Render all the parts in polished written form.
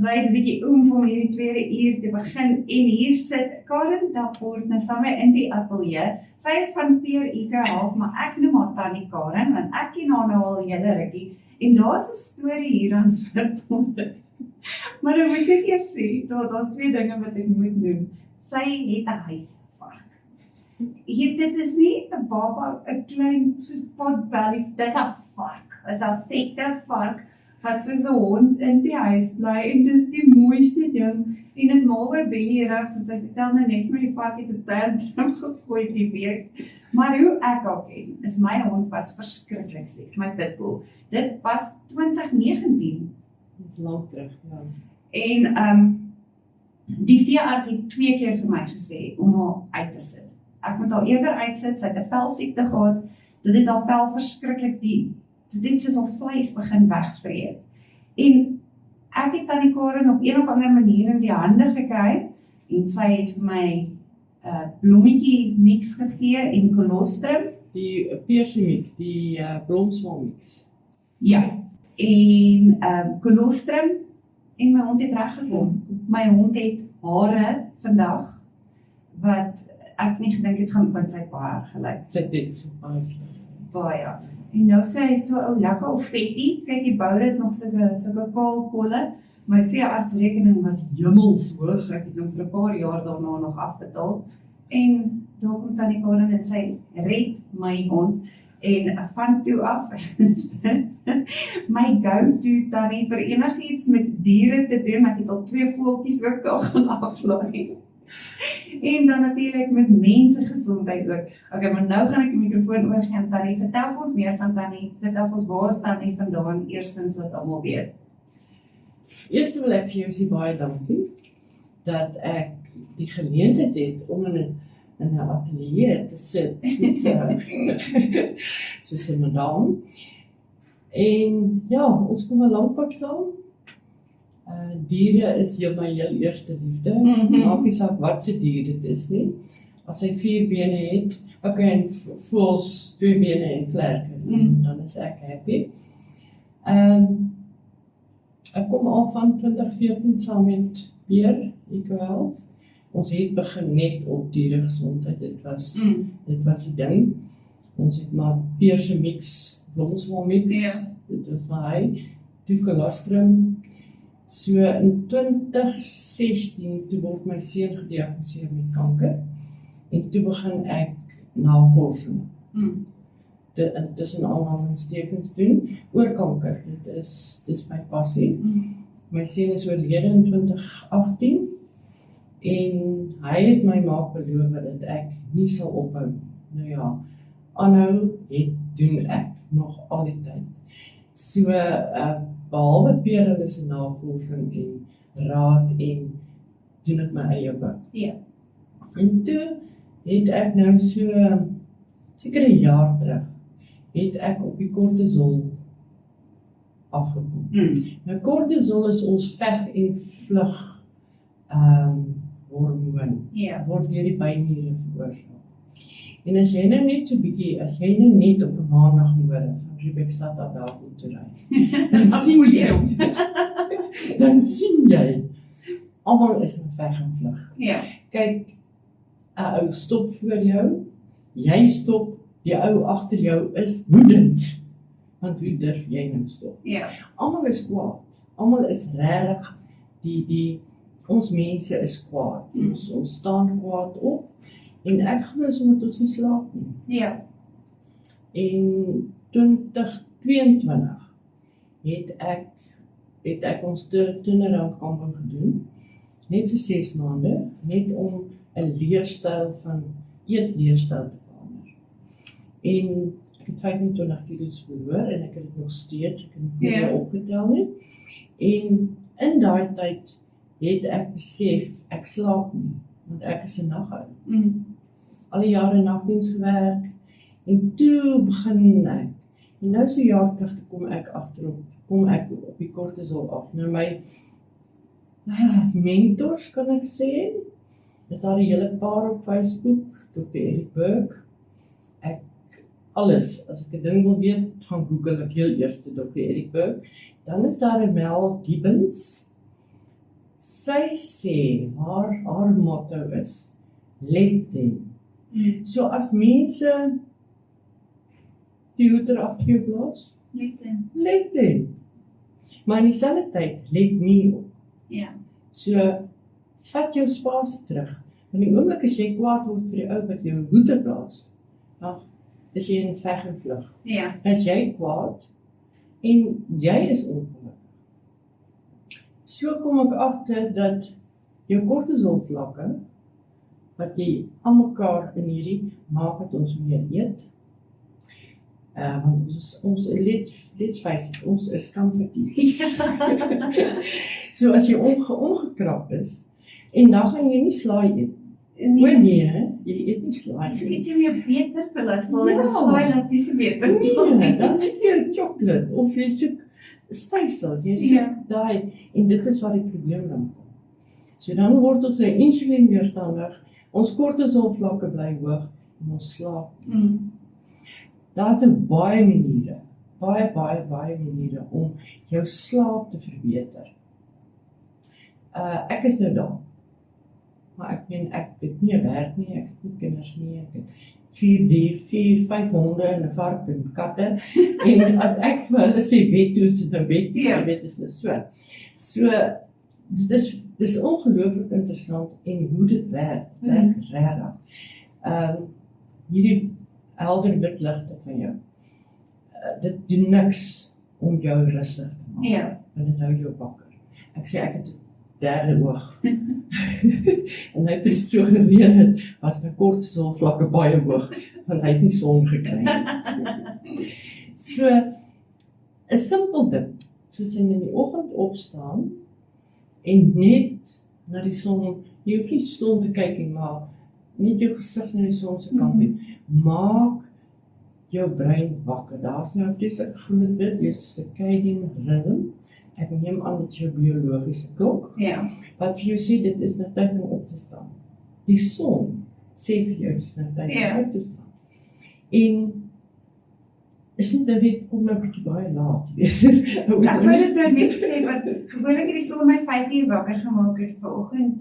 Sy is 'n bietjie om hierdie tweede uur te begin en hier sit Karen Dapoort nou saam in die ateljee. Sy is van Peer Ike half, maar ek noem haar Tannie Karen want ek ken haar nou al hele rukkie en daar's 'n storie hier aan verbonde. Maar dan moet ek eers sê, daar's twee dinge wat ek moet noem. Sy het 'n huisvark. Dit is nie 'n baba, 'n klein so potbelly, dis 'n vark. Dis 'n vette vark wat soos 'n hond in die huis bly en dis die mooiste ding. En is mal oor Belly Rups en sy vertel nou net met die varkie te tantrum gegooi die week. Maar hoe ek al ken, is my hond was verskriklik siek, my pitbull. Dit was 2019. Lang terug, ja. En die veearts het 2 keer vir my gesê om haar uit te sit. Ek moet haar eerder uitsit, sy het 'n velsiekte gehad, dit het haar vel verskriklik dit het soos haar vleis begin wegvreet. En ek het Tannie Karen op een of ander manier in die hande gekry en sy het vir my blommetjie mix gegee en colostrum. Die peersemix, die blomswaalmix. Ja, en colostrum en my hond het reggekom. My hond het hare vandag wat ek nie gedink het gaan, want sy het baie gelyk. Sy dit baie sleg. Baie. En nou sê hy so ou lekker of vetty. Kyk, die boude het nog sulke kaal kolle. My veeartsrekening was hemelshoog. Ek het hom vir 'n paar jaar daarna nog afbetaal. En daar kom Tannie Karen en sy red my hond. En van toe af, my go-to Tannie vir enigiets met diere te doen. Ek het al 2 voeltjies ook daar gaan aflaai. En dan natuurlik met mense gesondheid ook. Okay, maar nou gaan ek die mikrofoon oorgee aan Tannie. Vertel vir ons meer van Tannie. Vertel vir ons waar is Tannie vandaan, eerstens dat almal weet. Eerst wil ek vir jou sê baie dankie dat ek die geleentheid het om in 'n ateljee te sit soos 'n madame. En ja, ons kom 'n lang pad saam. Diere is my heel eerste liefde. Maak nie saak wat se dier dit is nie. As hy 4 bene het, okay, en voels 2 bene en vlerke, dan is ek happy. Ek kom al van 2014 saam met Peer Ike. Ons het begin net op dieregesondheid. Dit was die ding. Ons het maar peersemix, blomswaalmix. Ja. Dit was maar hy. Toe colostrum. So in 2016 toe word my seun gediagnoseer met kanker en toe begin ek navorsing. Tussen aanhalingstekens doen oor kanker. Dit is my passie. My seun is oorlede in 2018 en hy het my maak beloof dat ek nie sal ophou. Nou ja, aanhou doen ek nog al die tyd. So behalwe Peer is 'n navorsing en raad en doen ek my eie werk. Ja. En toe het ek nou so seker 'n jaar terug het ek op die kortisol afgekom. Nou kortisol is ons veg en vlug hormoon. Ja. Word deur die bynniere veroorsaak. En as jy nou net so bietjie, as jy nou net op 'n maandagmôre van Riebeekstad af welkom toe ry, dan sien jy, almal is in veg en vlug. Ja. Kyk, 'n ou stop voor jou, jy stop, die ou agter jou is woedend, want hoe durf jy nou stop? Ja. Almal is kwaad, almal is regtig, ons mense is kwaad, ons staan kwaad op, en ek glo sommer ons nie slaap nie. Ja. En 2022 het ek ons turnaround kamping gedoen, net vir 6 maande, net om 'n eetleerstyl te verander. En ek het 25 kilos verloor en ek het dit nog steeds, ek het nog nie weer opgetel nie. En in daai tyd het ek besef, ek slaap nie, want ek is 'n naghou. Al die jare nagdiens gewerk, en toe begin ek, en nou so jaar terug kom ek op die kortisol af. Nou my mentors, kan ek sê, is daar 'n hele paar op Facebook, Dr. Eric Burke. Alles, as ek 'n ding wil weet, gaan Google ek heel eers Dr. Eric Burke. Dan is daar 'n Mel Gibbons, sy sê, haar motto is, let them. So as mense die hoeder af jou blaas, let them. Maar in dieselfde tyd, let me op. Ja. So, vat jou spasie terug. Want die oomblik as jy kwaad word vir die ou wat jou hoeder blaas, ag, is jy in veg en vlug. Ja. As jy kwaad en jy is ongelukkig. So kom ek agter dat jou kortisol vlakke, wat jy aan mekaar in hierdie, maak dat ons meer eet. Want ons let's face it, ons is comfortief. So as jy omgekrap is, en dan gaan jy nie slaai eet. Nee, jy eet nie slaai. Dit is meer beter te laat, want Ja. die slaai laat nie so beter. Nee, dan soek jy chocolate, of jy soek stysel, jy soek Ja. daai, en dit is waar die probleem dan kom. So dan word ons insulien weerstandig, ons kortisol vlakke bly hoog, en ons slaap. Daar's baie maniere, baie maniere om jou slaap te verbeter. Ek is nou daar. Maar ek het nie 'n werk nie, ek het nie kinders nie, ek het 5 honde en 'n vark en katte. En as ek vir hulle sê bed toe, sit in bed toe, jy weet, is nou so. So, dis ongelooflik interessant en hoe dit werk regtig. Hierdie helder wit ligte van jou, dit doen niks om jou rustig te maak. Ja. Want dit hou jou wakker. Ek sê ek het 'n derde oog. En nou toe dit so gereën het, was my kortisol vlakke baie hoog, want hy het nie son gekry nie. So, 'n simpel ding, soos jy in die oggend opstaan, en net na die son, jy hoef nie son te kyk nie, maar net jou gesig na die son se kant toe, maak jou brein wakker. Daar's nou vreeslik groot dit, jou circadian rhythm. Ek neem aan dit jou biologiese klok, Ja. wat vir jou sê, dit is nou tyd om op te staan. Die son sê vir jou, dit is nou tyd Ja. om op te staan. En is nie dat dit kom nou 'n bietjie baie laat, jy weet. Ek wou dit nou net sê, want gewoonlik het die son my 5 uur wakker gemaak het vanoggend,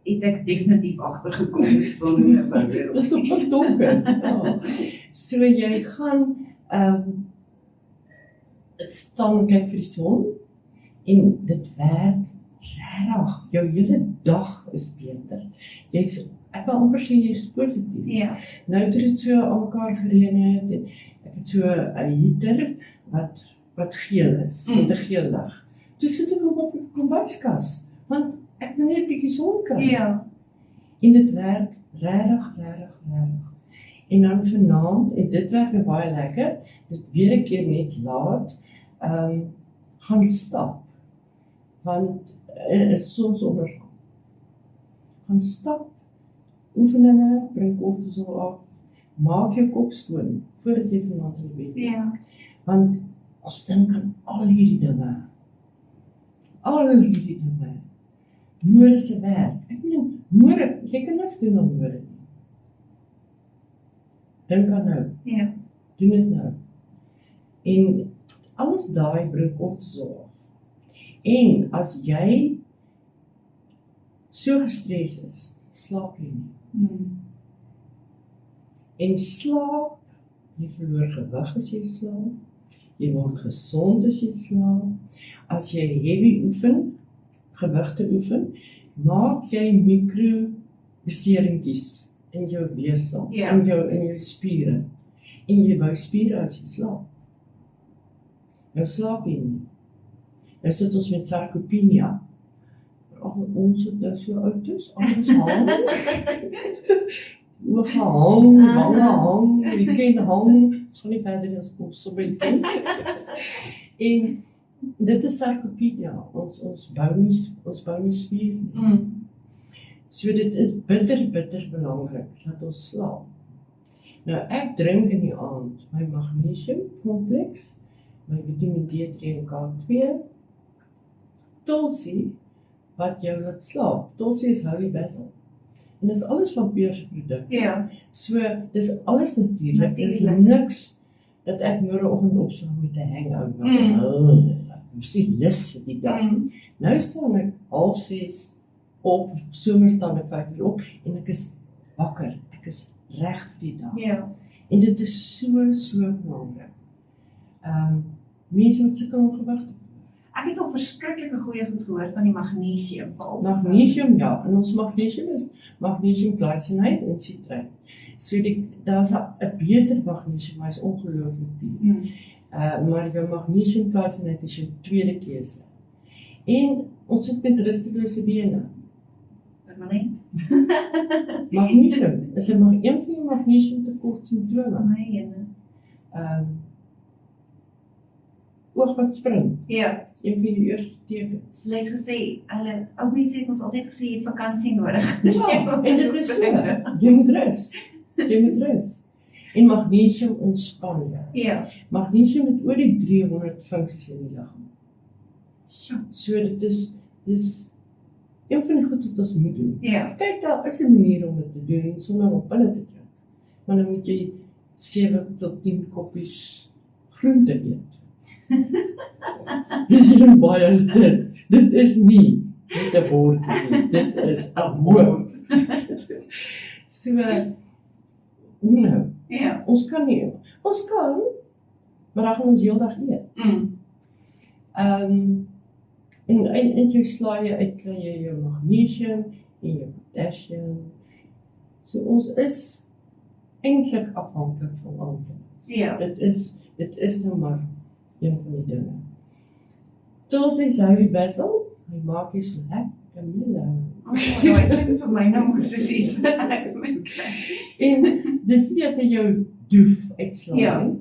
het ek definitief agtergekom staan. Dis toch wat donker. Ja. So jy gaan staan en kyk vir die son, en dit werk regtig. Jou hele dag is beter. Ek wil amper sê jy is positief. Ja. Nou het dit so aan mekaar gereën het, en ek het so 'n heater wat geel is, met 'n geel lig. Toe sit ek op die kombuiskas, want ek wil net 'n bietjie son kry. Ja. En dit werk regtig. En dan vanaand, en dit werk nou baie lekker, dit weer 'n keer net laat, gaan stap, want sonsondergang. Gaan stap, oefeninge, bring kortisol af, maak jou kop skoon, voordat jy vanaand in die bed lê. Ja. Want ons dink aan al hierdie dinge, môre se werk. Ek meen, môre, jy kan niks doen aan môre nie. Dink aan nou, Ja. doen dit nou. En alles daai bring kortisol af. En as jy so gestres is, slaap jy nie. En slaap, jy verloor gewig as jy slaap, jy word gesond as jy slaap. As jy heavy oefen, gewigte oefen, maak jy mikro-beseringkies in jou weefsel, Ja. in jou spiere. En jy bou spiere as jy slaap. Nou slaap jy nie. Nou sit ons met sarkopenia. Veral ons wat nou so oud is, alles hang. Oë hang, wange hang, die kin hang, dit gaan nie verder as kom so by die kin. En dit is sarkopenia, ons bou nie spier nie. So dit is bitter belangrik dat ons slaap. Nou ek drink in die aand my magnesium kompleks, my vitamine D3 en K2, Tulsi wat jou laat slaap. Tulsi is holy basil. En dit is alles van peerse produkte. Ja. So dis alles natuurlik. Dis Natuurlijk. niks dat ek môreoggend opstaan met 'n hangover. moes nie lus vir die dag. Nou staan ek 5:30 op, somers staan ek 5:00 op, en ek is wakker, ek is reg vir die dag. Ja. En dit is so belangrik. Mense wat sukkel om gewig te verloor. Ek het al verskriklike goeie goed gehoor van die magnesium. Magnesium, ja, en ons magnesium is magnesium glycinate en citrate. So daar's 'n beter magnesium, maar is ongelooflik duur. Maar jou magnesium glycinate is jou tweede keuse. En ons sit met rustelose bene. Permanent. Magnesium, is maar een van jou magnesium tekort simptome. My ene. Oog wat spring, Ja. een van jou eerste tekens. Hulle het gesê, ou mense het ons altyd gesê, jy het vakansie nodig. Ja, en dit is so, jy moet rus. En magnesium ontspan jou. Ja. Magnesium het oor die 300 funksies in die liggaam. So dit is een van die goed wat ons moet doen. Ja. Kyk, daar is 'n manier om dit te doen sonder om pille te drink. Maar dan moet jy 7 tot 10 koppies groente eet. Hoe baie is dit? Dit is nie net 'n bord nie, dit is 'n moord. So, nou, Ja. ons kan, maar dan gaan ons heeldag eet. En in jou slaaie uit kry jy jou magnesium en jou potassium. So ons is eintlik afhanklik van ander. Ja. Dit is nou maar een van die dinge. Tulsi Zoe Basil, hy maak jy so lekker mellow. Daai klink vir my nou mos soos iets wat ek moet kry. En dis nie dat jy jou doef uitslaan Ja. nie.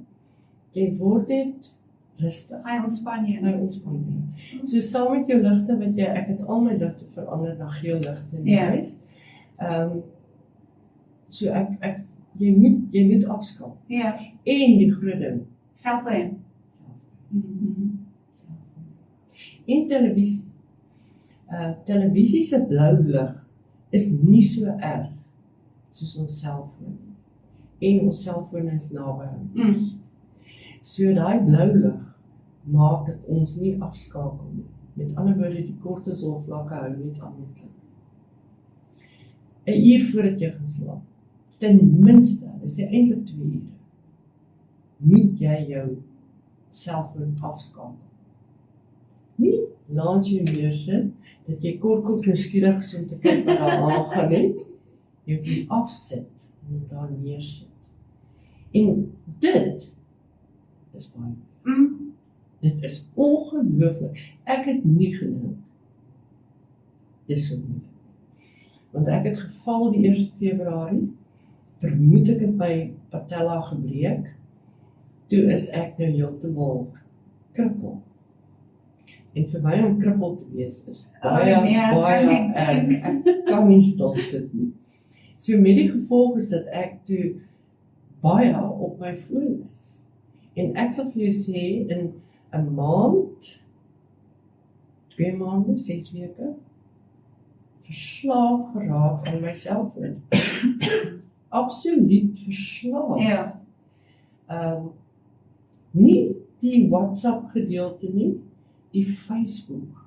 Jy word net rustig. Hy ontspan jou. Hy ontspan jou. So saam met jou ligte wat ek het al my ligte verander na geel ligte in die Ja. huis. So jy moet afskaal. Ja. En die groot ding, Selfoon. en televisie. Televisie se blou lig is nie so erg soos ons selfoon. En ons selfoon is naby aan ons. So daai blou lig maak dat ons nie afskakel nie. Met ander woorde, die kortisol vlakke hou net aan met klik. 'n uur voordat jy gaan slaap, ten minste, dis eintlik 2 ure, moet jy jou selfoon afskakel. Nie langs jou neersit, dat jy kort nuuskierig is om te kyk wat daar aangaan nie. Jy moet hom afsit en daar neersit. En dit is baie. Dit is ongelooflik. Ek het nie gedink dis so moeilik. Want ek het geval die 1 Februarie, vermoed ek het my patella gebreek, toe is ek nou heeltemal krippel. En vir my om krippel te wees is baie erg. Ek kan nie stil sit nie. So met die gevolg is dat ek toe baie op my foon is. En ek sal vir jou sê, in 'n maand, 2 maande, 6 weke, verslaaf geraak aan my selfoon. Absoluut verslaaf. Ja. Nie die WhatsApp gedeelte nie, die Facebook.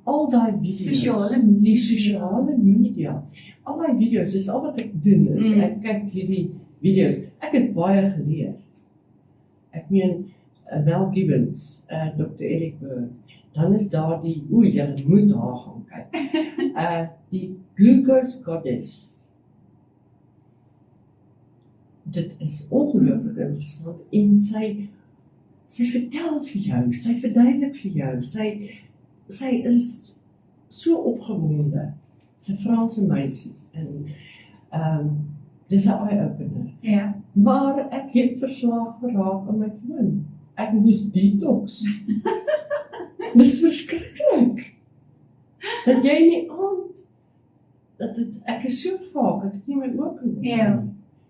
Al daai video's, die sosiale media. Al daai video's, dis al wat ek doen, is ek kyk hierdie video's. Ek het baie geleer. Ek meen, Mel Gibbons, Dr. Eric Berg, dan is daar die, jy moet daar gaan kyk. Die Glucose Goddess. Dit is ongelooflik interessant en sy vertel vir jou, sy verduidelik vir jou, sy is so opgewonde. Sy Franse meisie en dis 'n eye-opener. Ja. Maar ek het verslaaf geraak aan my foon. Ek moes detox. Dis verskriklik. Dat jy nie ek is so vaak, dat ek nie my oë kan doen. Ja.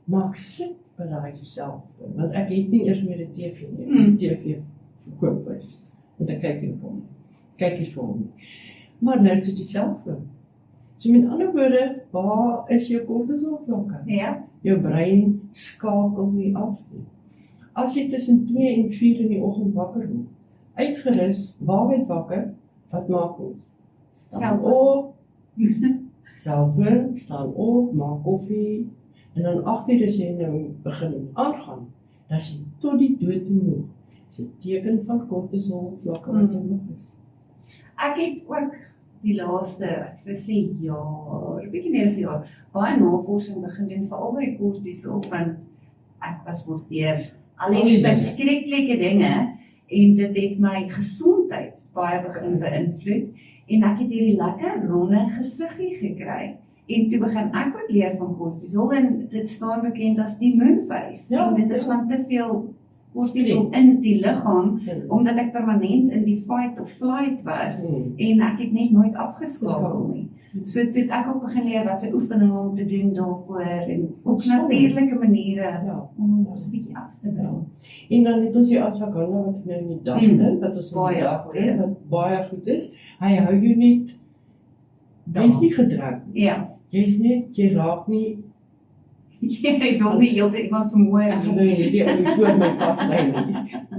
Maar ek sit by daai selfoon, want ek het nie eers meer 'n TV nie. Die TV verkoop is. Want ek kyk nie hom. Kyk nie vir hom. Maar nou sit die selfoon. So met ander woorde, waar is jou kortisol vlakke? Ja. Jou brein skakel nie af nie. As jy tussen 2 en 4 in die oggend wakker word, uitgerus, waarby wakker, wat maak ons? Staan Selfoon. op, selfoon, staan op, maak koffie, en dan 8:00 as jy nou begin aangaan, dan is jy tot die dood toe moeg. Dis 'n teken van kortisol vlakke wat jy moeg is. Ek het ook die laaste, ek sou sê jaar, bietjie meer as 'n jaar, baie navorsing begin doen veral by kortisol, want ek was mos deur al die verskriklike dinge en dit het my gesondheid baie begin beïnvloed en ek het hierdie lekker ronde gesiggie gekry. En toe begin ek ook leer van kortisol en dit staan bekend as die moonface. Ja, En dit is ja. van te veel kortisol in die liggaam, Ja. omdat ek permanent in die fight of flight was en ek het net nooit afgeskakel nie. So toe het ek ook begin leer wat se oefeninge om te doen daarvoor en op Ontspanning. natuurlike maniere Ja. om ons 'n bietjie af te bring. En dan het ons die ashwagandha wat ek nou in die dag doen, wat ons in Baie die dag goeie. doen, wat baie goed is. Hy hou jou net, jy's nie gedruk nie. Ja. Jy raak nie, Jy wil nie heeltyd iemand vermooi ek wil hierdie ou voor my vaslei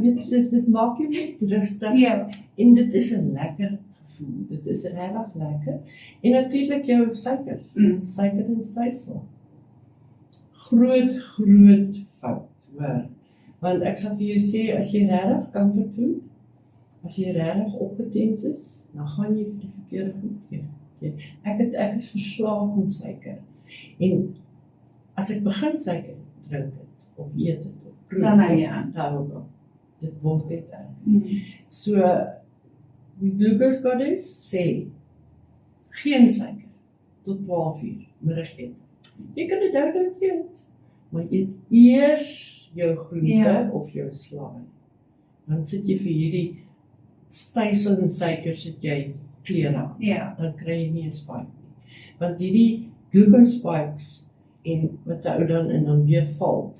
nie. Dit maak jou net rustig. Ja. En dit is 'n lekker gevoel. Dit is regtig lekker. En natuurlik jou suikers. Suiker en stysel. Groot fout, hoor. Want ek sal vir jou sê, as jy regtig comfort food, as jy regtig opgetens is, dan gaan jy vir die verkeerde goed gee. Ek is verslaaf aan suiker. En as ek begin suiker drink het, of eet het, of proe, Dan hou jy aan. dan hou ek aan. Dit word net erg. So, die glucose goddess sê, geen suiker, tot 12:00, middagete. Jy kan dit nou eet, maar eet eers jou groente Ja. of jou slaai. Dan sit jy vir hierdie stysel en suiker sit jy klere aan. Ja. Dan kry jy nie 'n spike nie. Want hierdie glucose spikes en wat ou dan weer val,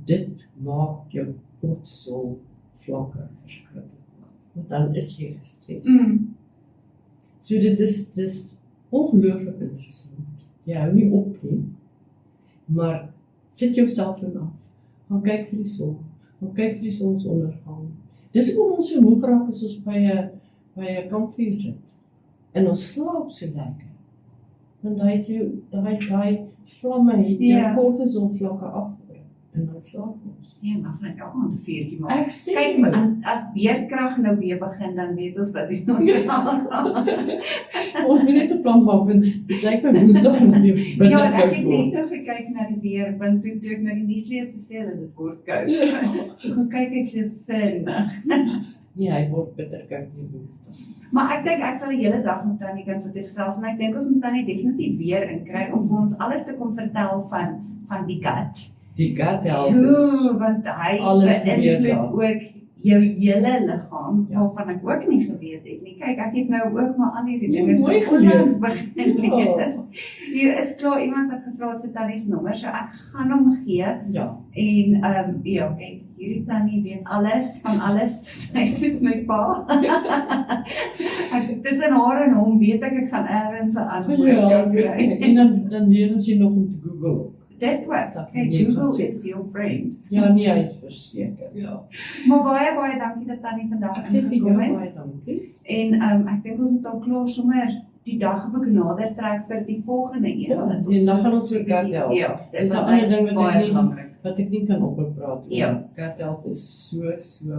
dit maak jou kortisol vlakke verskriklik. Want dan is jy gestres. So dis ongelooflik interessant. Jy hou nie op nie, maar sit jouself in af. Gaan kyk vir die son. Gaan kyk vir die sonsondergang. Dis hoekom ons so moeg raak as ons by 'n kampvuur sit. En ons slaap so lekker. Want daai vlamme het jou Ja. kortisol vlakke afgebring. En dan slaap ons. Ja, maar van ek aan 'n vuurtjie maak. Ek sê Kyk, maar as beerkrag nou weer begin, dan weet ons wat ons nou gaan. ons moet net 'n plan maak, want dit lyk my Woensdag moet weer bitter Ja, en ek koud het word. net nou gekyk na die weer, want toe ek na die nuus lees te sê hulle dit word koud. Ek gaan kyk ek so vinnig. Nee, hy word bitter koud nie Woensdag. Maar ek dink ek sal die hele dag met Tannie kan sit en gesels en ek dink ons moet Tannie definitief weer inkry om vir ons alles te kom vertel van die gut. Die gut health is Want hy alles gebeur beïnvloed daar. ook jou hele liggaam, Ja. waarvan ek ook nie geweet het nie. Kyk, ek het nou ook maar al hierdie Ja, dinge mooi so onlangs geleer. begin leer. Ja. Hier is klaar iemand wat gevra het vir Tannie se nommer, so ek gaan hom gee. Ja, En ja, kyk, hierdie Tannie weet alles van alles. Sy is my pa. Tussen haar en hom weet ek gaan ergens 'n antwoord ja kry. en dan leer ons jy nog om te Google. Dit ook. Dat Kyk, jy gaan Google sien. is your friend. Ja, nee, hy is verseker. Ja. Maar baie dankie dat Tannie vandag Ek sê vir jou ingekom het. baie dankie. En ek dink ons moet al klaar sommer die dag ook nader trek vir die volgende een. Ja, dat en dan gaan ons oor gut health. Ja, Dit is 'n ander ding wat ek baie nie belangrik. wat ek nie kan oppraat nie. Ja. Gut health is so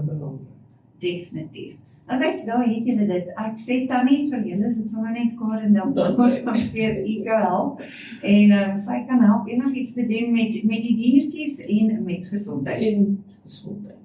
belangrik. Definitief. As ek daar het julle dit. Ek sê Tannie vir julle is dit sommer net Karen dan ons van weer Eco help. En sy kan help enigiets te doen met die diertjies en met gesondheid. En gesondheid.